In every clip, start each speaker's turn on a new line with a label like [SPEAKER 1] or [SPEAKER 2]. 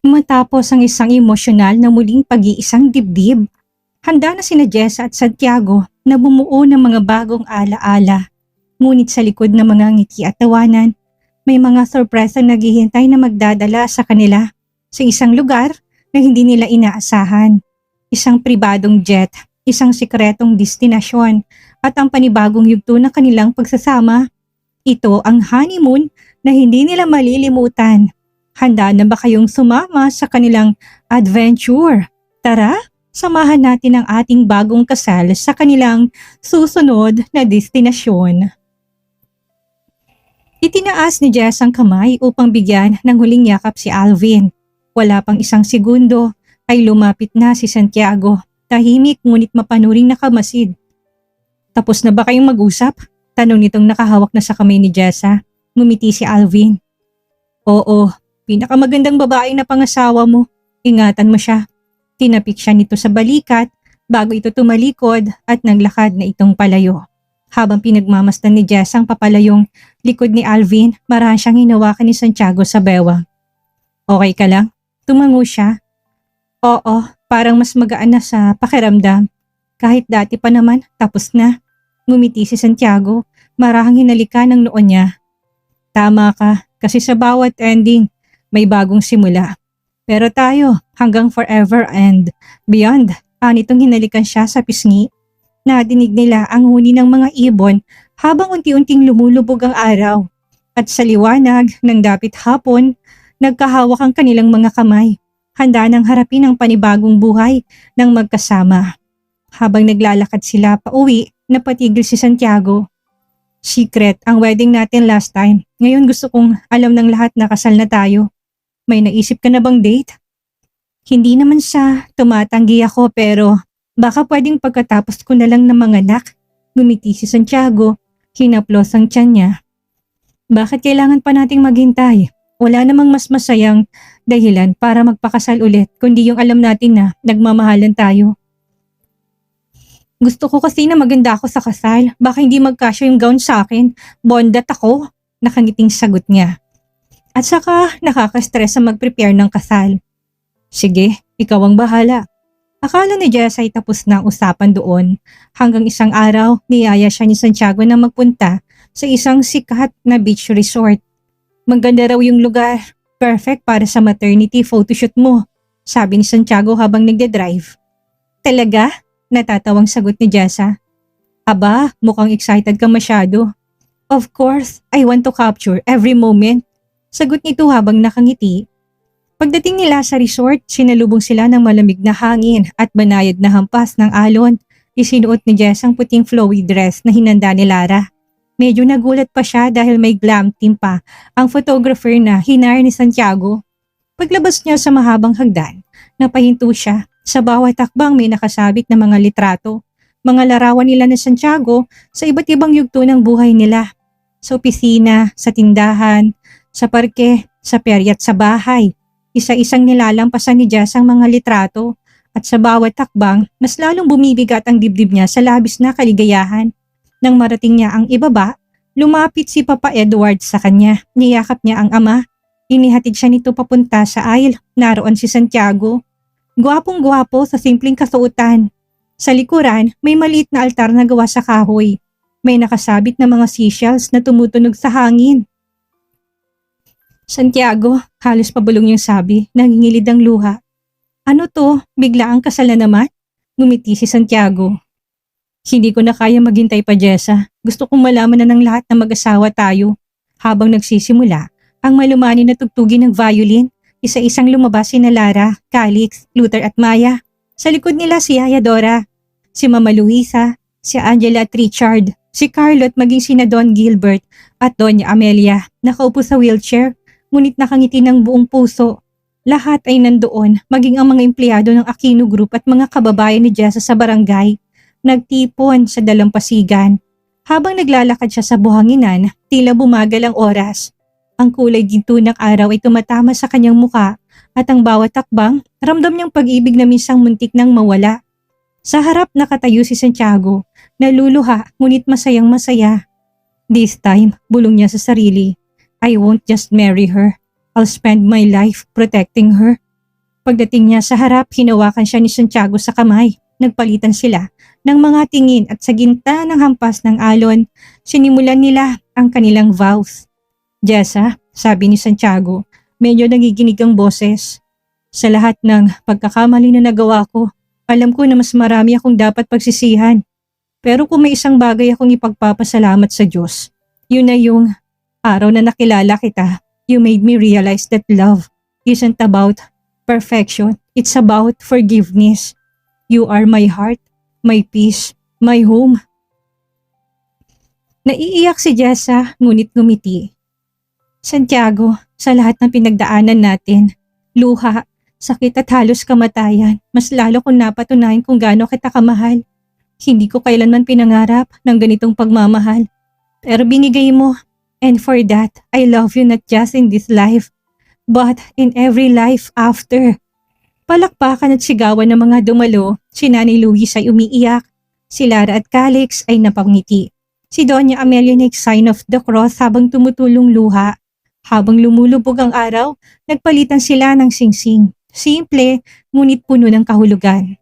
[SPEAKER 1] Matapos ang isang emosyonal na muling pag-iisang dibdib, handa na sina Jessa at Santiago na bumuo ng mga bagong alaala. Ngunit sa likod ng mga ngiti at tawanan, may mga sorpresang naghihintay na magdadala sa kanila sa isang lugar na hindi nila inaasahan. Isang pribadong jet, isang sikretong destinasyon at ang panibagong yugto ng kanilang pagsasama. Ito ang honeymoon na hindi nila malilimutan. Handa na ba kayong sumama sa kanilang adventure? Tara, samahan natin ang ating bagong kasal sa kanilang susunod na destinasyon. Itinaas ni Jess ang kamay upang bigyan ng huling yakap si Alvin. Wala pang isang segundo ay lumapit na si Santiago, tahimik ngunit mapanuring nakamasid. Tapos na ba kayong mag-usap? Tanong nitong nakahawak na sa kamay ni Jessa. Ngumiti si Alvin. Oo, pinakamagandang babae na pangasawa mo. Ingatan mo siya. Tinapik siya nito sa balikat bago ito tumalikod at naglakad na itong palayo. Habang pinagmamasdan ni Jess ang papalayong likod ni Alvin, marahan siyang hinawakan ni Santiago sa bewang. Okay ka lang? Tumango siya. Oo, parang mas magaan na sa pakiramdam. Kahit dati pa naman, tapos na. Ngumiti si Santiago, marahang hinalikan ng noon niya. Tama ka, kasi sa bawat ending, may bagong simula. Pero tayo, hanggang forever and beyond. Anitong hinalikan siya sa pisngi. Nadinig nila ang huni ng mga ibon habang unti-unting lumulubog ang araw. At sa liwanag ng dapit hapon, nagkahawak ang kanilang mga kamay. Handa nang harapin ang panibagong buhay ng magkasama. Habang naglalakad sila pauwi, napatigil si Santiago. Secret ang wedding natin last time. Ngayon gusto kong alam ng lahat na kasal na tayo. May naisip ka na bang date? Hindi naman sa tumatanggi ako pero baka pwedeng pagkatapos ko na lang ng mga anak. Ngumiti si Santiago. Hinaplos ang tiyan niya. Bakit kailangan pa nating maghintay? Wala namang mas masayang dahilan para magpakasal ulit kundi yung alam natin na nagmamahalan tayo. Gusto ko kasi na maganda ako sa kasal. Baka hindi magkasya yung gown sa akin. Bondat ako. Nakangiting sagot niya. At saka nakaka-stress sa mag-prepare ng kasal. Sige, ikaw ang bahala. Akala ni Jess ay tapos na ang usapan doon. Hanggang isang araw, niyaya siya ni Santiago na magpunta sa isang sikat na beach resort. Maganda raw yung lugar. Perfect para sa maternity photoshoot mo. Sabi ni Santiago habang nagde-drive. Talaga? Natatawang sagot ni Jessa. Aba, mukhang excited ka masyado. Of course, I want to capture every moment. Sagot nito habang nakangiti. Pagdating nila sa resort, sinalubong sila ng malamig na hangin at banayad na hampas ng alon. Isinuot ni Jess ang puting flowy dress na hinanda ni Lara. Medyo nagulat pa siya dahil may glam team pa ang photographer na hinire ni Santiago. Paglabas niya sa mahabang hagdan, napahinto siya. Sa bawat takbang may nakasabit na mga litrato, mga larawan nila ni Santiago sa iba't ibang yugto ng buhay nila. Sa opisina, sa tindahan, sa parke, sa perya at sa bahay. Isa-isang nilalampasan ni Jess ang mga litrato at sa bawat takbang mas lalong bumibigat ang dibdib niya sa labis na kaligayahan. Nang marating niya ang ibaba, lumapit si Papa Edward sa kanya. Niyakap niya ang ama. Inihatid siya nito papunta sa aisle. Naroon si Santiago. Gwapong-gwapo sa simpleng kasuotan. Sa likuran, may maliit na altar na gawa sa kahoy. May nakasabit na mga seashells na tumutunog sa hangin. Santiago, halos pabulong yung sabi, nangingilid ang luha. Ano to? Bigla ang kasal na naman? Ngumiti si Santiago. Hindi ko na kaya maghintay pa, Jessa. Gusto kong malaman na ng lahat na mag-asawa tayo. Habang nagsisimula, ang malumani na tugtugin ng violin, isa-isang lumabas si Lara, Calix, Luther at Maya. Sa likod nila si Yaya Dora, si Mama Luisa, si Angela at Richard, si Carlo at maging sina Don Gilbert at Doña Amelia. Nakaupo sa wheelchair, ngunit nakangiti ng buong puso. Lahat ay nandoon, maging ang mga empleyado ng Aquino Group at mga kababayan ni Jessa sa barangay. Nagtipon sa dalampasigan. Habang naglalakad siya sa buhanginan, tila bumagal ang oras. Ang kulay ginto ng araw ay tumatama sa kanyang muka at ang bawat takbang, ramdam niyang pag-ibig na minsang muntik nang mawala. Sa harap nakatayo si Santiago, naluluha ngunit masayang masaya. This time, bulong niya sa sarili, I won't just marry her. I'll spend my life protecting her. Pagdating niya sa harap, hinawakan siya ni Santiago sa kamay. Nagpalitan sila ng mga tingin at sa ginta ng hampas ng alon, sinimulan nila ang kanilang vows. Jessa, sabi ni Santiago, medyo nagiginig ang boses. Sa lahat ng pagkakamali na nagawa ko, alam ko na mas marami akong dapat pagsisihan. Pero kung may isang bagay akong ipagpapasalamat sa Diyos, yun na yung araw na nakilala kita. You made me realize that love isn't about perfection. It's about forgiveness. You are my heart, my peace, my home. Naiiyak si Jessa, ngunit ngumiti. Santiago, sa lahat ng pinagdaanan natin, luha, sakit at halos kamatayan, mas lalo kong napatunayan kung gaano kita kamahal. Hindi ko kailanman pinangarap ng ganitong pagmamahal. Pero binigay mo. And for that, I love you not just in this life, but in every life after. Palakpakan at sigawan ng mga dumalo, si Nanay Luis ay umiiyak, si Lara at Calix ay napangiti. Si Doña Amelia nag-sign of the cross habang tumutulong luha. Habang lumulubog ang araw, nagpalitan sila ng singsing. Simple, ngunit puno ng kahulugan.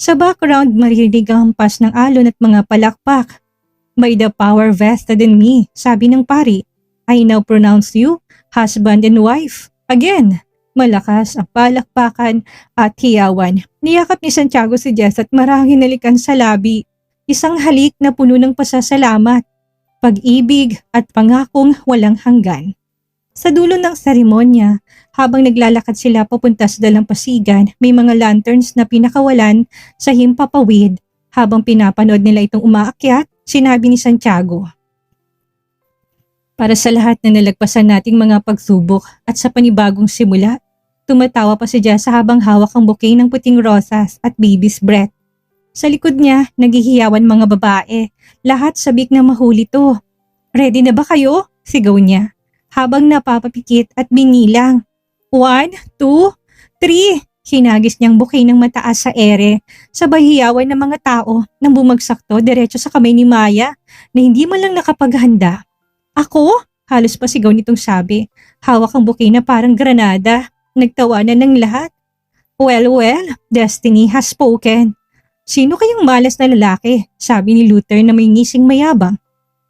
[SPEAKER 1] Sa background, maririnig ang hampas ng alon at mga palakpak. By the power vested in me, sabi ng pari, I now pronounce you husband and wife. Again, malakas ang palakpakan at hiyawan. Niyakap ni Santiago si Jess at marahang hinalikan sa labi. Isang halik na puno ng pasasalamat, pag-ibig at pangakong walang hanggan. Sa dulo ng seremonya, habang naglalakad sila papunta sa dalampasigan, may mga lanterns na pinakawalan sa himpapawid. Habang pinapanood nila itong umaakyat, sinabi ni Santiago, para sa lahat na nalagpasan nating mga pagsubok at sa panibagong simula, tumatawa pa si Jessa habang hawak ang bouquet ng puting rosas at baby's breath. Sa likod niya, naghihiyawan mga babae, lahat sabik na mahuli to. Ready na ba kayo? Sigaw niya, habang napapapikit at binilang. 1, 2, 3. Hinagis niyang bouquet ng mataas sa ere, sabay hiyawan ng mga tao nang bumagsak to diretso sa kamay ni Maya na hindi man lang nakapaghanda. Ako? Halos pa sigaw nitong sabi. Hawak ang bouquet na parang granada. Nagtawanan ng lahat. Well, destiny has spoken. Sino kayang malas na lalaki? Sabi ni Luther na may ngising mayabang.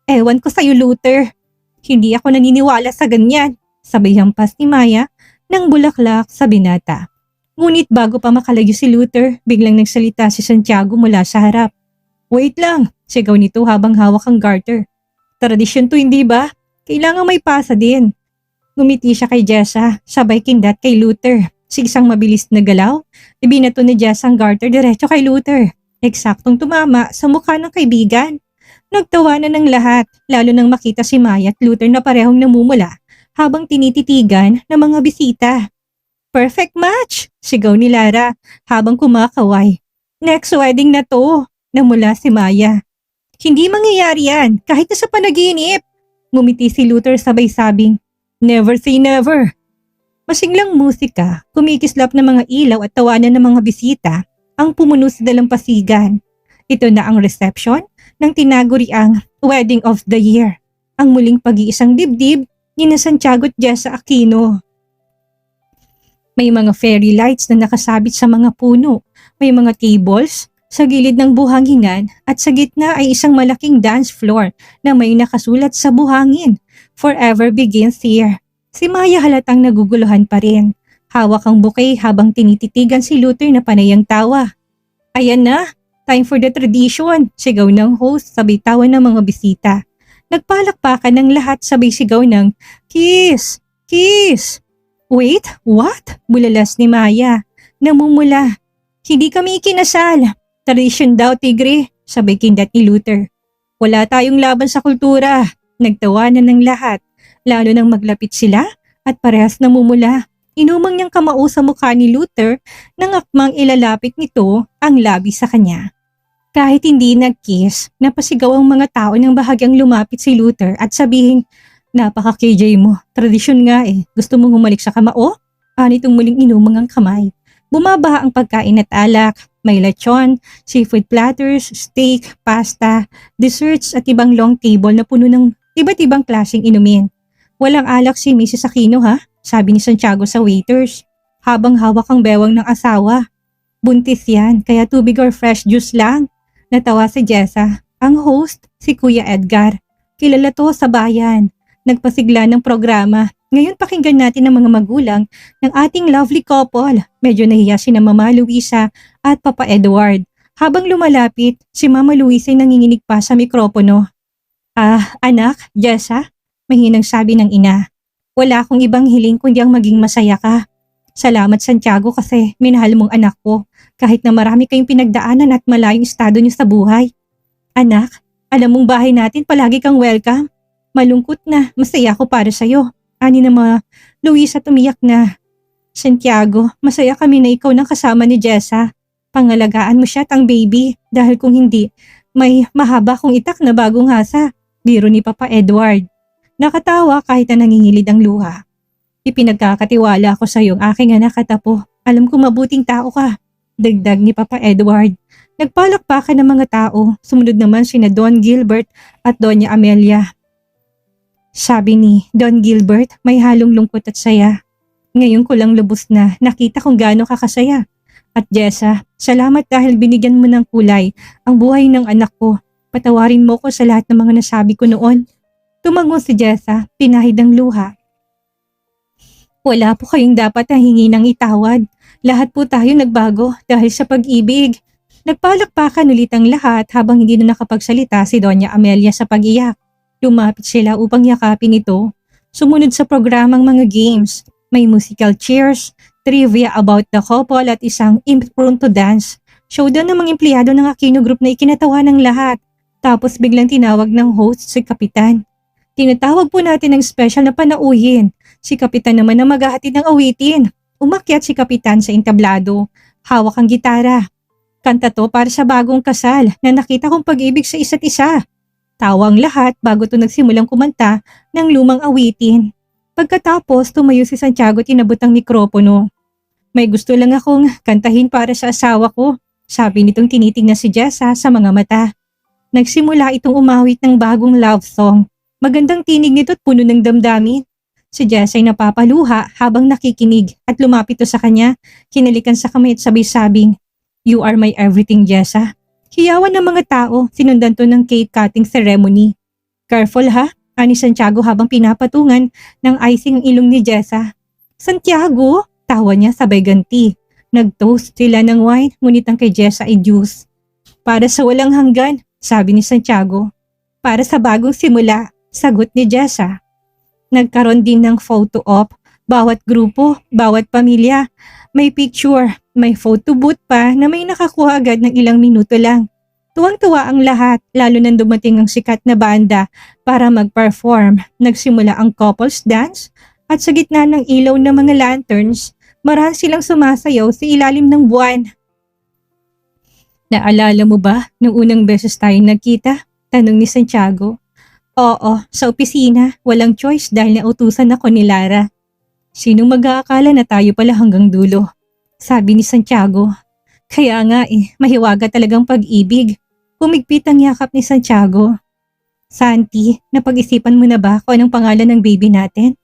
[SPEAKER 1] Ewan ko sa'yo, Luther. Hindi ako naniniwala sa ganyan. Sabay hampas ni Maya ng bulaklak sa binata. Ngunit bago pa makalayo si Luther, biglang nagsalita si Santiago mula sa harap. Wait lang, sigaw nito habang hawak ang garter. Tradisyon to, hindi ba? Kailangan may pasa din. Ngumiti siya kay Jessa, sabay kindat kay Luther. Sa isang mabilis na galaw, ibinato ni Jessa ang garter diretso kay Luther. Eksaktong tumama sa mukha ng kaibigan. Nagtawanan ng lahat, lalo nang makita si Maya at Luther na parehong namumula habang tinititigan ng mga bisita. Perfect match! Sigaw ni Lara habang kumakaway. Next wedding na to, namula si Maya. Hindi mangyayari yan, kahit na sa panaginip. Ngumiti si Luther sabay sabing, never say never. Masiglang musika, kumikislap ng mga ilaw at tawanan ng mga bisita ang pumuno sa dalampasigan. Ito na ang reception ng tinaguriang Wedding of the Year. Ang muling pag-iisang dibdib ni Santiago at Jessa Aquino. May mga fairy lights na nakasabit sa mga puno. May mga tables sa gilid ng buhanginan at sa gitna ay isang malaking dance floor na may nakasulat sa buhangin. Forever begins here. Si Maya halatang naguguluhan pa rin. Hawak ang bouquet habang tinititigan si Luther na panay ang tawa. Ayan na, time for the tradition, sigaw ng host sabay tawa ng mga bisita. Nagpalakpakan ng lahat sabay sigaw ng kiss, kiss. Wait, what? Bulalas ni Maya. Namumula. Hindi kami ikinasal. Tradition daw, tigre, sabay kindat ni Luther. Wala tayong laban sa kultura. Nagtawanan ng lahat, lalo nang maglapit sila at parehas namumula. Inumang niyang kamao sa mukha ni Luther nang akmang ilalapit nito ang labi sa kanya. Kahit hindi nag-kiss, napasigaw ang mga tao nang bahagyang lumapit si Luther at sabihin, napaka-KJ mo, tradisyon nga eh, gusto mong humalik sa kamao? Anitong muling inumang ang kamay. Bumaba ang pagkain at alak, may lechon, seafood platters, steak, pasta, desserts at ibang long table na puno ng iba't ibang klaseng inumin. Walang alak si Mrs. Aquino ha, sabi ni Santiago sa waiters. habang hawak ang bewang ng asawa. Buntis yan, kaya tubig or fresh juice lang. Natawa si Jessa. Ang host, si Kuya Edgar. Kilala to sa bayan. Nagpasigla ng programa. Ngayon pakinggan natin ang mga magulang ng ating lovely couple. Medyo nahiya si na Mama Luisa at Papa Edward. Habang lumalapit, si Mama Luisa ay nanginginig pa sa mikropono. Anak, Jessa, mahinang sabi ng ina. Wala akong ibang hiling kundi ang maging masaya ka. Salamat Santiago kasi minahal mong anak ko kahit na marami kayong pinagdaanan at malayong estado niyo sa buhay. Anak, alam mong bahay natin palagi kang welcome. Malungkot na, masaya ako para sa'yo. Ani na mga Luisa tumiyak na. Santiago, masaya kami na ikaw nang kasama ni Jessa. Pangalagaan mo siya at ang baby dahil kung hindi, may mahaba kong itak na bagong hasa. Biro ni Papa Edward. Nakatawa kahit na nangingilid ang luha. Ipinagkakatiwala ko sa iyong aking anak at apo. Alam ko mabuting tao ka. Dagdag ni Papa Edward. Nagpalakpakan ng mga tao. Sumunod naman sina Don Gilbert at Doña Amelia. Sabi ni Don Gilbert, may halong lungkot at saya. Ngayon ko lang lubos na nakita kung gaano ka kasaya. At Jessa, salamat dahil binigyan mo ng kulay ang buhay ng anak ko. Patawarin mo ko sa lahat ng mga nasabi ko noon. Tumango si Jessa, pinahid ang luha. Wala po kayong dapat na hingi ng itawad. Lahat po tayo nagbago dahil sa pag-ibig. Nagpalakpakan ulit ang lahat habang hindi na nakapagsalita si Doña Amelia sa pag-iyak. Lumapit sila upang yakapin ito. Sumunod sa programang mga games. May musical chairs, trivia about the couple at isang impromptu dance. Showdown ng mga empleyado ng Aquino Group na ikinatawa ng lahat. Tapos biglang tinawag ng host si Kapitan. Tinatawag po natin ng special na panauhin. Si Kapitan naman na maghahatid ng awitin. Umakyat si Kapitan sa entablado. Hawak ang gitara. Kanta to para sa bagong kasal na nakita kong pag-ibig sa isa't isa. Tawa ang lahat bago to nagsimulang kumanta ng lumang awitin. Pagkatapos tumayo si Santiago at inabot ang mikropono. May gusto lang akong kantahin para sa asawa ko. Sabi nitong tinitingnan si Jessa sa mga mata. Nagsimula itong umawit ng bagong love song. Magandang tinig nito at puno ng damdamin. Si Jessa ay napapaluha habang nakikinig at lumapit to sa kanya, kinalikan sa kamay at sabay-sabing, "You are my everything, Jessa." Hiyawan ng mga tao, sinundan to ng cake cutting ceremony. "Careful ha," ani Santiago habang pinapatungan ng icing ang ilong ni Jessa. "Santiago," tawa niya sabay ganti. Nag-toast sila ng wine ngunit ang kay Jessa ay juice. "Para sa walang hanggan," sabi ni Santiago. "Para sa bagong simula," sagot ni Jessa. Nagkaroon din ng photo op, bawat grupo, bawat pamilya. May picture, may photo booth pa na may nakakuha agad ng ilang minuto lang. Tuwang-tuwa ang lahat, lalo nang dumating ang sikat na banda para mag-perform. Nagsimula ang couples dance at sa gitna ng ilaw ng mga lanterns, marahan silang sumasayaw sa ilalim ng buwan. "Naalala mo ba nung unang beses tayong nagkita?" tanong ni Santiago. "Oo, sa opisina, walang choice dahil nautusan ako ni Lara." "Sinong mag-aakala na tayo pala hanggang dulo?" sabi ni Santiago. "Kaya nga mahiwaga talagang pag-ibig." Humigpit ang yakap ni Santiago. "Santi, napag-isipan mo na ba kung anong pangalan ng baby natin?"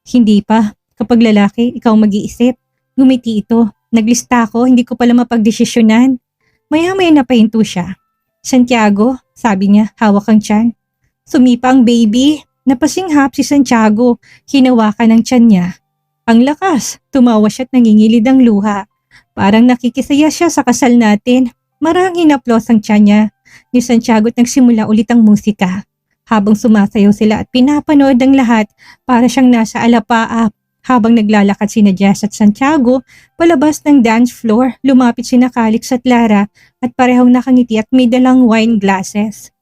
[SPEAKER 1] "Hindi pa. Kapag lalaki, ikaw mag-iisip." Ngumiti ito. "Naglista ako, hindi ko pala mapagdesisyonan." Maya-maya napahinto siya. "Santiago," sabi niya, hawak ang tiyan. Sumipa ang baby. Napasinghap si Santiago. Hinawakan ang tiyan niya. Ang lakas. Tumawa siya at nangingilid ang luha. Parang nakikisaya siya sa kasal natin. Marang hinaplos ang tiyan niya. Ni Santiago at nagsimula ulit ang musika. Habang sumasayaw sila at pinapanood ang lahat, para siyang nasa alapaap. Habang naglalakad sina Jess at Santiago, palabas ng dance floor, lumapit sina Calix at Lara at parehong nakangiti at may dalang wine glasses.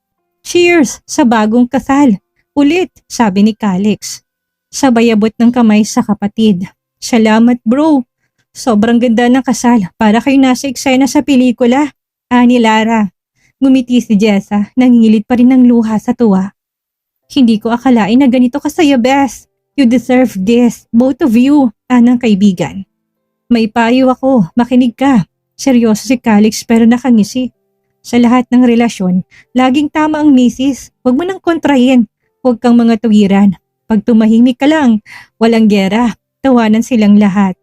[SPEAKER 1] "Cheers sa bagong kasal!" Ulit, sabi ni Calix. Sabay abot ng kamay sa kapatid. "Salamat bro! Sobrang ganda ng kasal, para kayo nasa eksena sa pelikula." Ani Lara. Ngumiti si Jessa, nangingilid pa rin ng luha sa tuwa. "Hindi ko akalain na ganito kasaya, Bes. You deserve this, both of you," anang kaibigan. "May payo ako, makinig ka." Seryoso si Calix pero nakangisi. Sa lahat ng relasyon, laging tama ang misis. Huwag mo nang kontrahin. Huwag kang mga tuwiran. Pag tumahimik ka lang, walang gera. Tawanan silang lahat.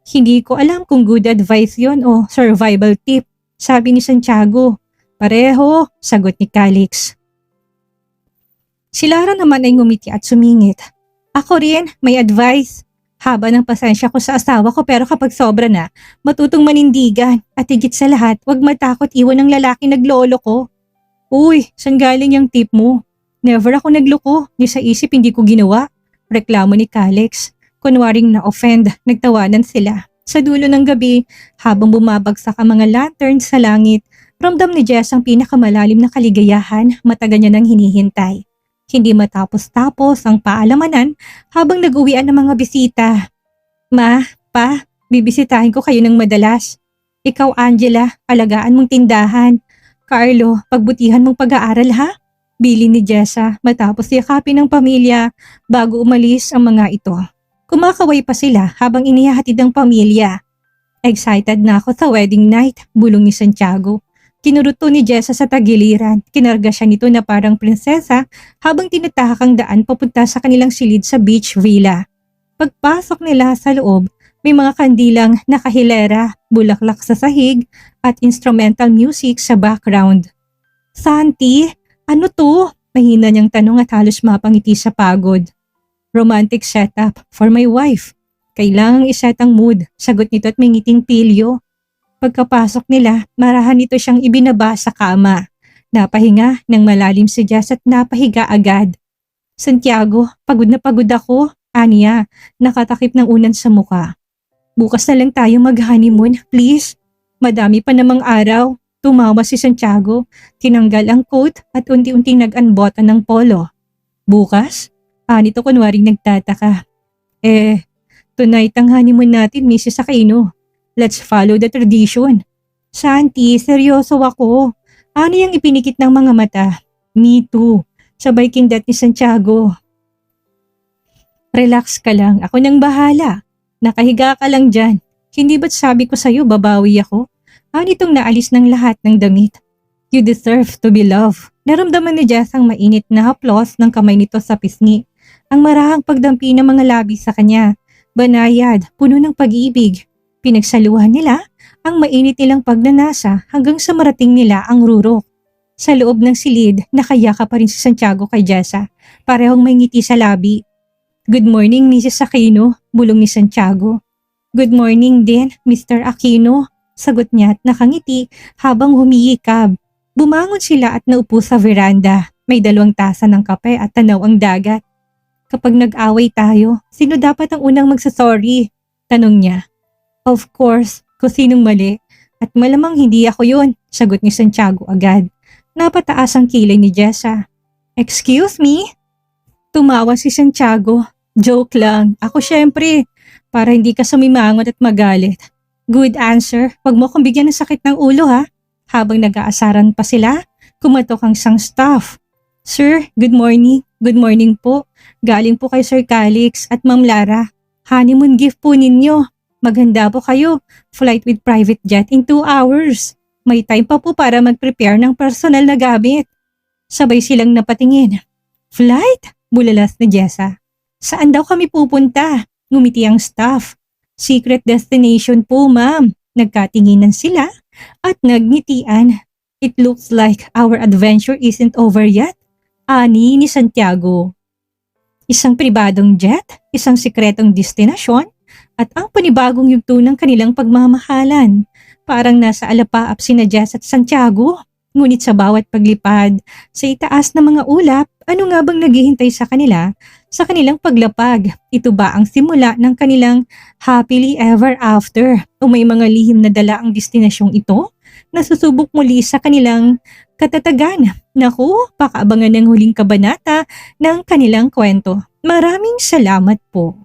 [SPEAKER 1] Hindi ko alam kung good advice yon o survival tip, sabi ni Santiago. Pareho, sagot ni Calix. Si Lara naman ay ngumiti at sumingit. Ako rin, may advice. Haba ng pasensya ko sa asawa ko pero kapag sobra na, matutong manindigan at higit sa lahat, huwag matakot iwan ng lalaki naglolo ko. Uy, saan galing yung tip mo? Never ako nagloko, ni sa isip hindi ko ginawa. Reklamo ni Calix. Kunwaring na-offend, nagtawanan sila. Sa dulo ng gabi, habang bumabagsak ang mga lanterns sa langit, ramdam ni Jess ang pinakamalalim na kaligayahan, matagal niya nang hinihintay. Hindi matapos-tapos ang paalamanan habang nag-uwian ng mga bisita. Ma, pa, bibisitahin ko kayo ng madalas. Ikaw Angela, alagaan mong tindahan. Carlo, pagbutihan mong pag-aaral ha? Bilin ni Jessa matapos yakapin ng pamilya bago umalis ang mga ito. Kumakaway pa sila habang inihahatid ang pamilya. Excited na ako sa wedding night, bulong ni Santiago. Kinuruto ni Jessa sa tagiliran. Kinarga siya nito na parang prinsesa habang tinatahak ang daan papunta sa kanilang silid sa beach villa. Pagpasok nila sa loob, may mga kandilang nakahilera, bulaklak sa sahig at instrumental music sa background. Santi, ano to? Mahina niyang tanong at halos mapangiti sa pagod. Romantic setup for my wife. Kailangang iset ang mood, sagot nito at may ngiting pilyo. Pagkapasok nila, marahan nito siyang ibinaba sa kama. Napahinga ng malalim si Jess at napahiga agad. Santiago, pagod na pagod ako. Aniya, nakatakip ng unan sa muka. Bukas na lang tayo mag-honeymoon, please. Madami pa namang araw. Tumawa si Santiago, tinanggal ang coat at unti-unting nag-unbutton ng polo. Bukas? Nito kunwaring nagtataka. Tonight ang honeymoon natin, Mrs. Aquino. Let's follow the tradition. Santi, seryoso ako. Ano yung ipinikit ng mga mata? Me too. Sabay kindat ni Santiago. Relax ka lang, ako nang bahala. Nakahiga ka lang dyan. Hindi ba't sabi ko sa'yo babawi ako? Itong naalis ng lahat ng damit. You deserve to be loved. Naramdaman ni Jess ang mainit na haplos ng kamay nito sa pisngi. Ang marahang pagdampi ng mga labi sa kanya. Banayad, puno ng pag-ibig. Pinagsaluhan nila ang mainit nilang pagnanasa hanggang sa marating nila ang rurok. Sa loob ng silid, nakayaka pa rin si Santiago kay Jessa. Parehong may ngiti sa labi. Good morning, Mrs. Aquino, bulong ni Santiago. Good morning din, Mr. Aquino, sagot niya at nakangiti habang humihikab. Bumangon sila at naupo sa veranda. May 2 tasa ng kape at tanaw ang dagat. Kapag nag-away tayo, sino dapat ang unang magsasorry? Tanong niya. Of course, kung sinong mali. At malamang hindi ako yun, sagot ni Santiago agad. Napataas ang kilay ni Jessa. Excuse me? Tumawa si Santiago. Joke lang, ako syempre. Para hindi ka sumimangot at magalit. Good answer, wag mo akong bigyan ng sakit ng ulo ha. Habang nag-aasaran pa sila, kumatok ang isang staff. Sir, good morning. Good morning po. Galing po kay Sir Calix at Ma'am Lara. Honeymoon gift po ninyo. Maghanda po kayo. Flight with private jet in 2 hours. May time pa po para mag-prepare ng personal na gamit. Sabay silang napatingin. Flight? Bulalas ni Jessa. Saan daw kami pupunta? Ngumiti ang staff. Secret destination po, ma'am. Nagkatinginan sila at nagngitian. It looks like our adventure isn't over yet. Ani ni Santiago. Isang pribadong jet, isang sikretong destinasyon, at ang panibagong yugto ng kanilang pagmamahalan. Parang nasa alapaap sina Jess at Santiago. Ngunit sa bawat paglipad, sa itaas ng mga ulap, ano nga bang naghihintay sa kanila sa kanilang paglapag? Ito ba ang simula ng kanilang happily ever after? O may mga lihim na dala ang destinasyong ito na susubok muli sa kanilang katatagan? Naku, pakaabangan ng huling kabanata ng kanilang kwento. Maraming salamat po.